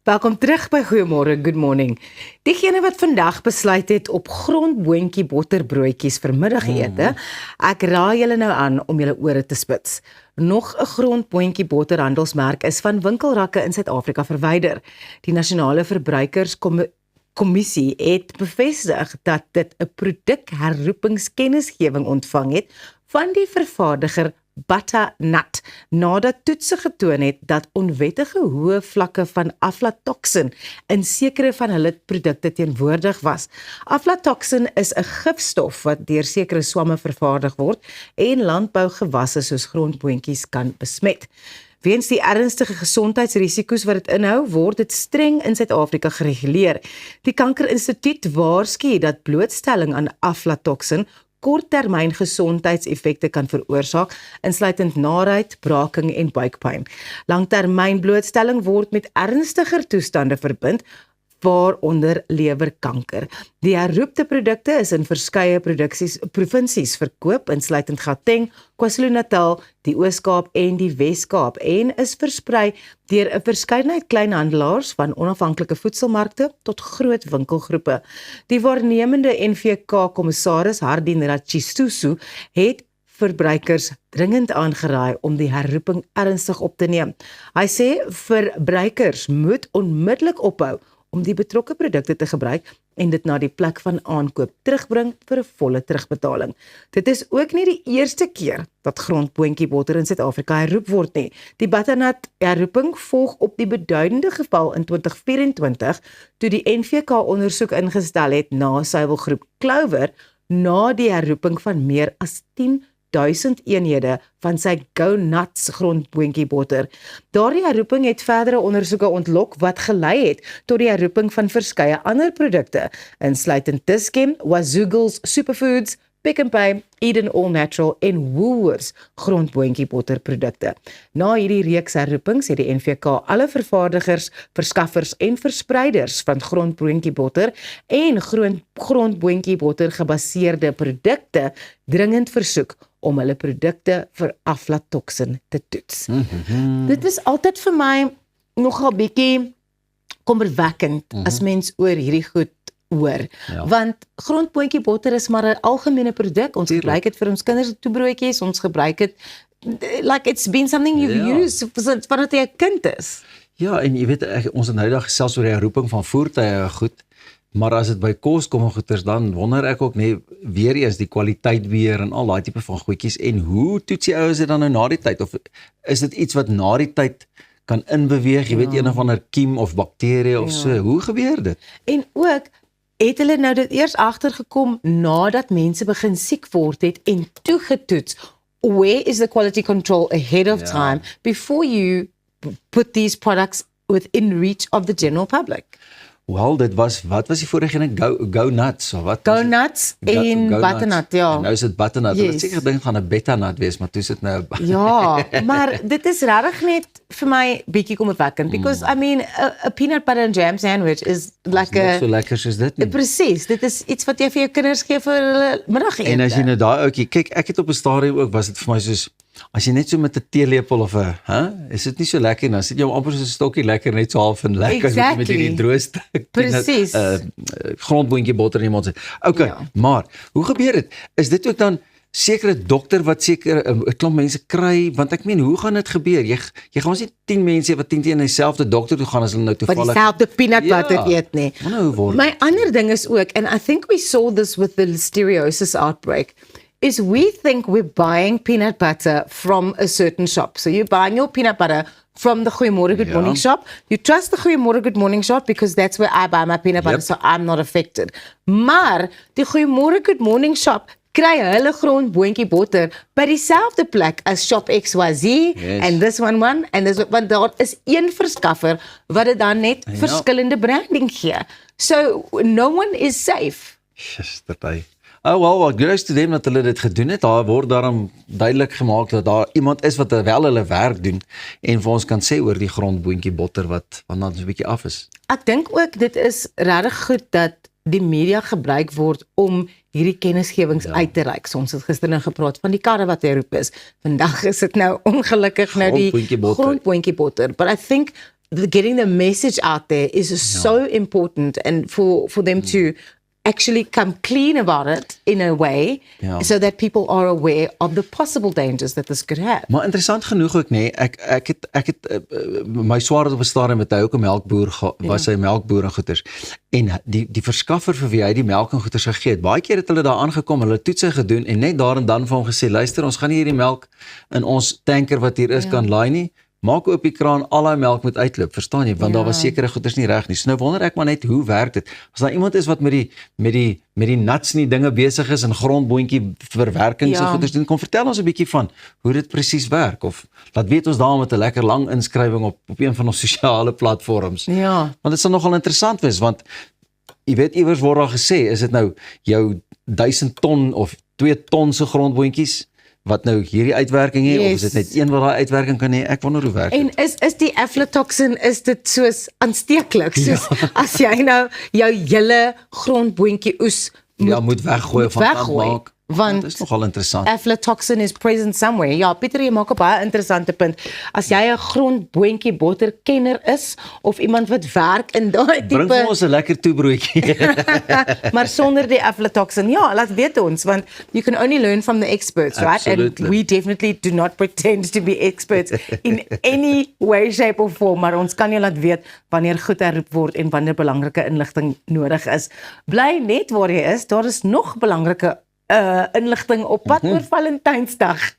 Welkom terug by Goeiemôre, good morning. Diegene wat vandag besluit het op grondboontjie botterbroodjies vir middagete, ek raai julle nou aan om julle ore te spits. Nog 'n grondboontjie botterhandelsmerk is van winkelrakke in Suid-Afrika verwyder. Die Nasionale Verbruikerskommissie het bevestig dat dit 'n produkherroepingskennisgewing ontvang het van die vervaardiger Butternut, nadat toetse getoon het dat onwettige hoë vlakke van aflatoksin in sekere van hulle produkte teenwoordig was. Aflatoksin is 'n gifstof wat deur sekere swamme vervaardig word en landbougewasse soos grondboontjies kan besmet. Weens die ernstige gesondheidsrisiko's wat dit inhou, word dit streng in Suid-Afrika gereguleer. Die Kankerinstituut waarsku dat blootstelling aan aflatoksin korttermyn gesondheidseffekte kan veroorsaak, insluitend naarheid, braking en buikpyn. Langtermyn blootstelling word met ernstiger toestande verbind, waaronder lewerkanker. Die herroepte produkte is in verskeie provinsies verkoop, insluitend Gauteng, KwaZulu-Natal, die Oos-Kaap en die Wes-Kaap, en is versprei deur 'n verskeidenheid kleinhandelaars van onafhanklike voedselmarkte tot groot winkelgroepe. Die waarnemende NVK-kommissaris Hardin Ratchisusu het verbruikers dringend aangeraai om die herroeping ernstig op te neem. Hy sê verbruikers moet onmiddellik ophou om die betrokke produkte te gebruik en dit na die plek van aankoop terugbring vir 'n volle terugbetaling. Dit is ook nie die eerste keer dat grondboontjie botter in Suid-Afrika herroep word nie. Die Butternut herroeping volg op die beduidende geval in 2024 toe die NVK ondersoek ingestel het na suiwelgroep Clover na die herroeping van meer as 10.000 eenhede van sy Go Nuts grondboontjie botter. Daardie herroeping het verdere ondersoeke ontlok wat gelei het tot die herroeping van verskeie ander produkte, insluitend Dis-Chem, Wazoogle Superfoods, Pick n Pay, Eden All Natural en Woolworths grondboontjie botterprodukte. Na hierdie reeks herroepings het die NVK alle vervaardigers, verskaffers en verspreiders van grondboontjie botter en grondboontjie botter gebaseerde produkte dringend versoek om hulle produkte vir aflatoksin te toets. Dit is altyd vir my nogal bietjie kommerwekkend as mens oor hierdie goed hoor, want grondboontjie botter is maar 'n algemene produk, ons gebruik dit vir ons kinders toebroodjies, ons gebruik dit, like it's been something you've used, vandat jy 'n kind is. Ja, en jy weet, ons het nou dag gesels oor die herroeping van voertuie goed, maar as dit by kos kom en goeders, dan wonder ek ook weer eens die kwaliteit weer en al daai tipe van goedjies, en hoe toets die ouens dit dan nou na die tyd, of is dit iets wat na die tyd kan inbeweeg, jy weet, een of ander kiem of bakterie of so, hoe gebeur dit? En ook, het hulle nou dit eers agtergekom nadat mense begin siek word het en toegetoets, where is the quality control ahead of time before you put these products within reach of the general public? Wel, wat was die vorige ene? Go Nuts, of wat? Go Nuts en Butternut, ja. En nou is dit Butternut, dit seker ding gaan 'n Beta-nut wees, maar toe is dit nou... Ja, maar dit is regtig net vir my bietjie kommerwekkend, because I mean, a peanut butter and jam sandwich is like Net so lekker soos dit nie. Presies, dit is iets wat jy vir jou kinders gee vir hulle middagete. En as jy nou daai ouetjie, kyk, ek het op 'n stadium ook, was dit vir my soos, as jy net so met 'n teelepel of 'n, is dit nie so lekker, dan sit jy amper so 'n stokkie lekker, net so half en lekker, met hierdie droë stuk, presies, grondboontjie botter in die mond sit. Okay, maar, hoe gebeur dit? Is dit ook dan sekere dokter wat seker 'n klomp mense kry, want ek meen, hoe gaan dit gebeur? Jy gaan ons nie 10 mense wat 10 teen dieselfde dokter toe gaan as hulle nou toevallig... Wat dieselfde peanut butter eet nie. My ander ding is ook, and I think we saw this with the listeriosis outbreak, is we think we're buying peanut butter from a certain shop. So you're buying your peanut butter from the Goeiemôre Good Morning shop. You trust the Goeiemôre Good Morning shop because that's where I buy my peanut butter, so I'm not affected. Maar die Goeiemôre Good Morning shop kry hulle grondboontjie botter by dieselfde plek as Shop XYZ and this one and this, want daar is een verskaffer wat dit dan net verskillende branding gee. So no one is safe. Gistertyd. Well, grace to them dat hulle dit gedoen het. Daar word daarom duidelik gemaak dat daar iemand is wat wel hulle werk doen en vir ons kan sê oor die grondboontjie botter wat dan so 'n bietjie af is. Ek dink ook dit is regtig goed dat die media gebruik word om hierdie kennisgewings uit te reik. Ons het gister nou gepraat van die karre wat herroep is. Vandag is dit nou ongelukkig nou die grondboontjie botter. But I think getting the message out there is so important, and for them to actually come clean about it in a way, so that people are aware of the possible dangers that this could have. Maar interessant genoeg ook, nee, ek het my swaar het op 'n stadium met hy ook 'n melkboer, was hy melkboer en goeders, en die verskaffer vir wie hy die melk en goeders gegee het, baie keer het hulle daar aangekom, hulle toetse gedoen, en net daar en dan vir hom gesê, luister, ons gaan nie hierdie melk in ons tanker wat hier is kan laai nie, maak oop die kraan, al die melk moet uitloop, verstaan jy, want daar was sekere goeders nie reg nie. So nou wonder ek maar net, hoe werk dit? As daar iemand is wat met die nuts en die dinge besig is, en grondboontjie verwerking so goeders doen, kom vertel ons 'n bietjie van hoe dit presies werk, of laat weet ons daar met 'n lekker lang inskrywing op een van ons sosiale platforms. Ja. Want dit sal nogal interessant wees, want jy weet, iewers word daar gesê, is dit nou jou 1000 ton of 2 ton se grondboontjies wat nou hierdie uitwerking het, of is dit net een wat daai uitwerking kan hê? Ek wonder hoe werk dit. En is die aflatoxin, is dit soos aansteeklik, soos as jy nou jou hele grondboontjie oes moet weggooi of van kant maak? Want dit is nogal interessant. Aflatoxin is present somewhere. Ja, Pieter, jy maak 'n baie interessante punt. As jy 'n grondboontjie botterkenner is, of iemand wat werk in daai tipe, bring vir ons 'n lekker toebroodjie. maar sonder die aflatoxin, ja, laat weet ons, want you can only learn from the experts, right? Absolutely. And we definitely do not pretend to be experts in any way, shape or form, maar ons kan jou laat weet wanneer goed herroep word en wanneer belangrike inligting nodig is. Bly net waar jy is, daar is nog belangrike inligting op pad oor Valentynsdag.